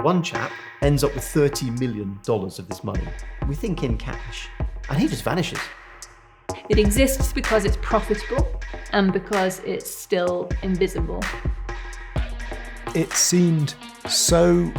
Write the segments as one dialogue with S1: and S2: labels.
S1: one chap ends up with $30 million of this money. We think in cash, and he just vanishes.
S2: It exists because it's profitable and because it's still invisible.
S3: It seemed so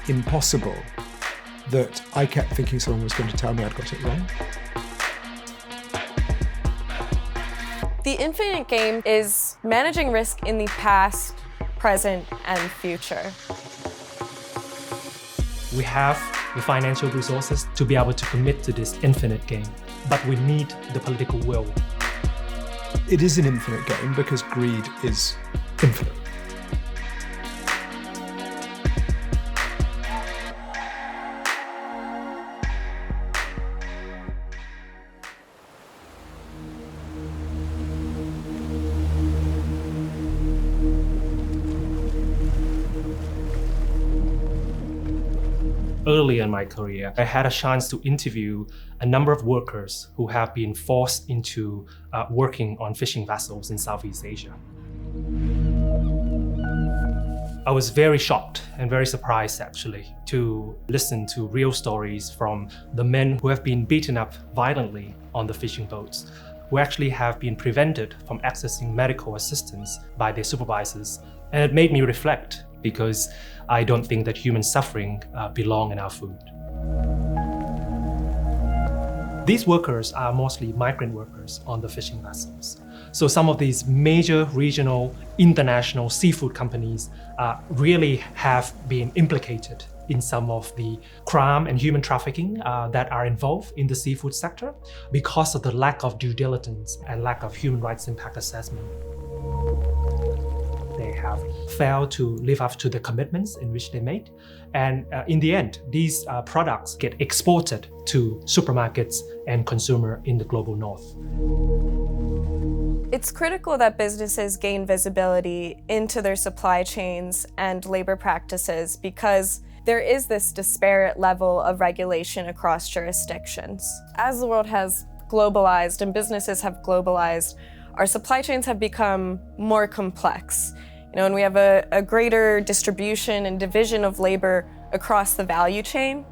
S3: impossible that I kept thinking someone was going to tell me I'd got it wrong.
S4: The infinite game is managing risk in the past, present, and future.
S5: We have the financial resources to be able to commit to this infinite game, but we need the political will.
S3: It is an infinite game because greed is infinite.
S5: Early in my career, I had a chance to interview a number of workers who have been forced into working on fishing vessels in Southeast Asia. I was very shocked and very surprised actually to listen to real stories from the men who have been beaten up violently on the fishing boats, who actually have been prevented from accessing medical assistance by their supervisors. And it made me reflect, because I don't think that human suffering belong in our food. These workers are mostly migrant workers on the fishing vessels. So some of these major regional, international seafood companies really have been implicated in some of the crime and human trafficking that are involved in the seafood sector because of the lack of due diligence and lack of human rights impact assessment. They have failed to live up to the commitments in which they made. And in the end, these products get exported to supermarkets and consumer in the global north.
S4: It's critical that businesses gain visibility into their supply chains and labor practices because there is this disparate level of regulation across jurisdictions. As the world has globalized and businesses have globalized, our supply chains have become more complex. And we have a greater distribution and division of labor across the value chain.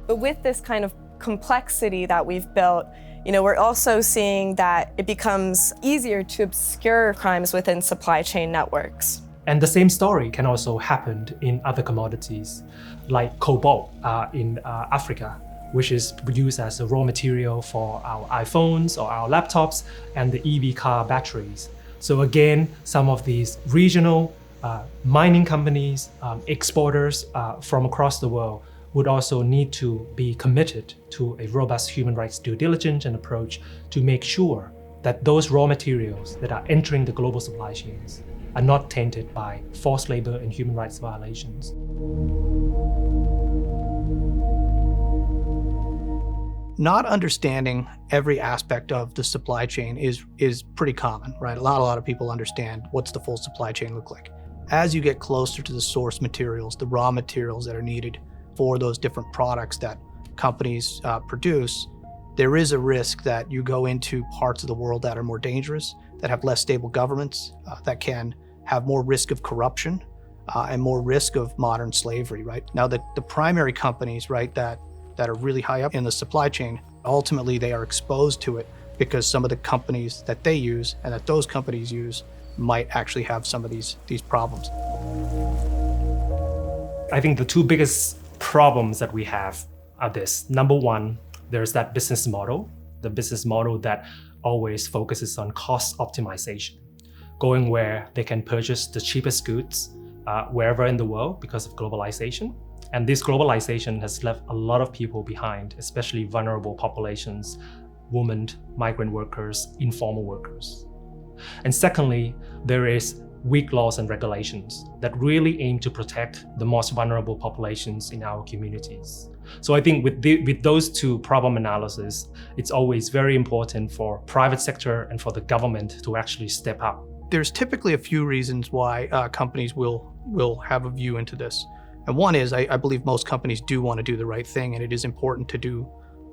S4: But with this kind of complexity that we've built, we're also seeing that it becomes easier to obscure crimes within supply chain networks.
S5: And the same story can also happen in other commodities, like cobalt in Africa, which is used as a raw material for our iPhones or our laptops and the EV car batteries. So again, some of these regional mining companies, exporters from across the world would also need to be committed to a robust human rights due diligence and approach to make sure that those raw materials that are entering the global supply chains are not tainted by forced labor and human rights violations.
S6: Not understanding every aspect of the supply chain is pretty common, right? A lot of people understand what's the full supply chain look like. As you get closer to the source materials, the raw materials that are needed for those different products that companies produce, there is a risk that you go into parts of the world that are more dangerous, that have less stable governments, that can have more risk of corruption and more risk of modern slavery, right? Now, the primary companies, right, that are really high up in the supply chain, ultimately they are exposed to it because some of the companies that they use and that those companies use might actually have some of these problems.
S5: I think the two biggest problems that we have are this. Number one, there's that business model, the business model that always focuses on cost optimization, going where they can purchase the cheapest goods wherever in the world because of globalization. And this globalization has left a lot of people behind, especially vulnerable populations, women, migrant workers, informal workers. And secondly, there is weak laws and regulations that really aim to protect the most vulnerable populations in our communities. So I think with those two problem analysis, it's always very important for private sector and for the government to actually step up.
S6: There's typically a few reasons why companies will have a view into this. And one is, I believe most companies do want to do the right thing, and it is important to do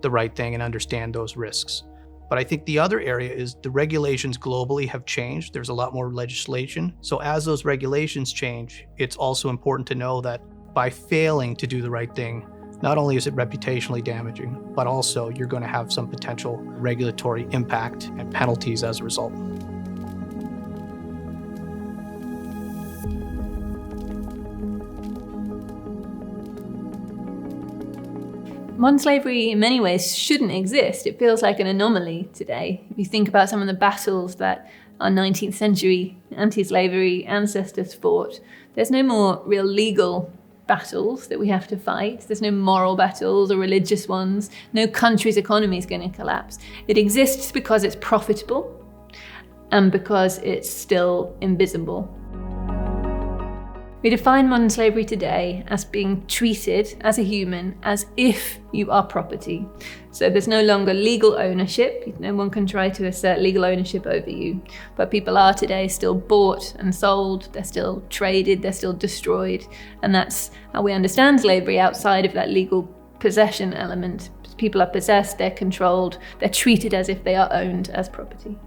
S6: the right thing and understand those risks. But I think the other area is the regulations globally have changed. There's a lot more legislation. So as those regulations change, it's also important to know that by failing to do the right thing, not only is it reputationally damaging, but also you're going to have some potential regulatory impact and penalties as a result.
S2: Modern slavery in many ways shouldn't exist. It feels like an anomaly today. If you think about some of the battles that our 19th century anti-slavery ancestors fought, there's no more real legal battles that we have to fight. There's no moral battles or religious ones. No country's economy is going to collapse. It exists because it's profitable and because it's still invisible. We define modern slavery today as being treated as a human as if you are property. So there's no longer legal ownership. No one can try to assert legal ownership over you. But people are today still bought and sold. They're still traded. They're still destroyed. And that's how we understand slavery outside of that legal possession element. People are possessed, they're controlled, they're treated as if they are owned as property.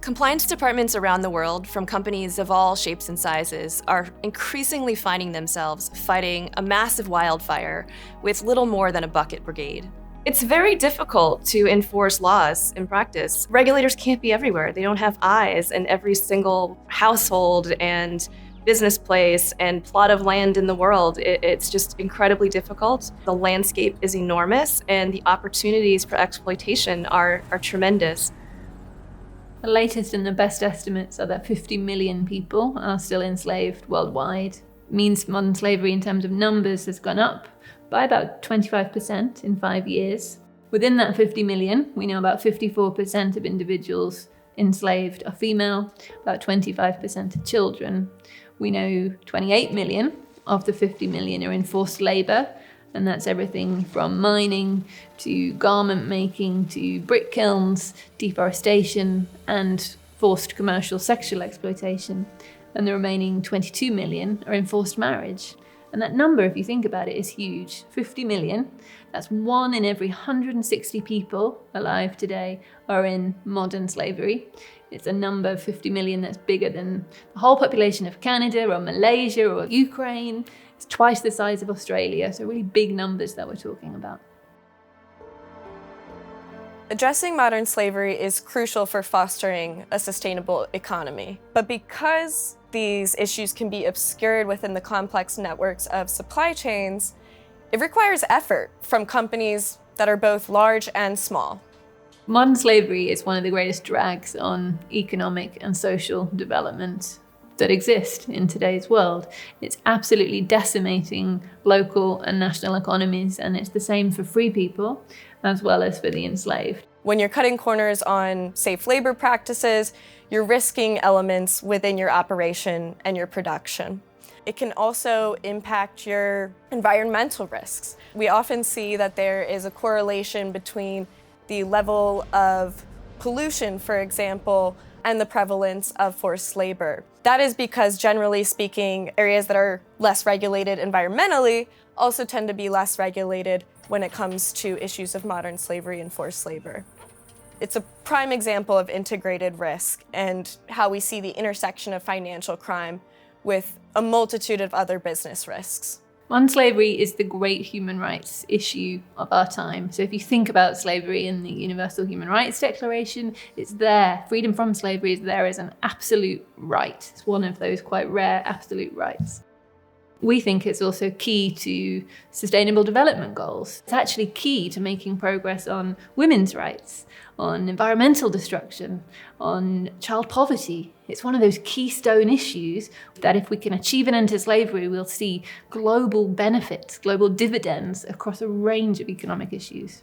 S7: Compliance departments around the world, from companies of all shapes and sizes, are increasingly finding themselves fighting a massive wildfire with little more than a bucket brigade. It's very difficult to enforce laws in practice. Regulators can't be everywhere. They don't have eyes in every single household and business place and plot of land in the world. It's just incredibly difficult. The landscape is enormous and the opportunities for exploitation are tremendous.
S2: The latest and the best estimates are that 50 million people are still enslaved worldwide. It means modern slavery in terms of numbers has gone up by about 25% in 5 years. Within that 50 million, we know about 54% of individuals enslaved are female, about 25% are children. We know 28 million of the 50 million are in forced labor, and that's everything from mining to garment making to brick kilns, deforestation, and forced commercial sexual exploitation. And the remaining 22 million are in forced marriage. And that number, if you think about it, is huge. 50 million, that's 1 in every 160 people alive today are in modern slavery. It's a number, 50 million, that's bigger than the whole population of Canada or Malaysia or Ukraine. It's twice the size of Australia, so really big numbers that we're talking about.
S4: Addressing modern slavery is crucial for fostering a sustainable economy. But because these issues can be obscured within the complex networks of supply chains, it requires effort from companies that are both large and small.
S2: Modern slavery is one of the greatest drags on economic and social development that exist in today's world. It's absolutely decimating local and national economies, and it's the same for free people as well as for the enslaved.
S4: When you're cutting corners on safe labor practices, you're risking elements within your operation and your production. It can also impact your environmental risks. We often see that there is a correlation between the level of pollution, for example, and the prevalence of forced labor. That is because, generally speaking, areas that are less regulated environmentally also tend to be less regulated when it comes to issues of modern slavery and forced labor. It's a prime example of integrated risk and how we see the intersection of financial crime with a multitude of other business risks.
S2: Modern slavery is the great human rights issue of our time. So if you think about slavery in the Universal Human Rights Declaration, it's there. Freedom from slavery is there as an absolute right. It's one of those quite rare absolute rights. We think it's also key to Sustainable Development Goals. It's actually key to making progress on women's rights, on environmental destruction, on child poverty. It's one of those keystone issues that if we can achieve an end to slavery, we'll see global benefits, global dividends across a range of economic issues.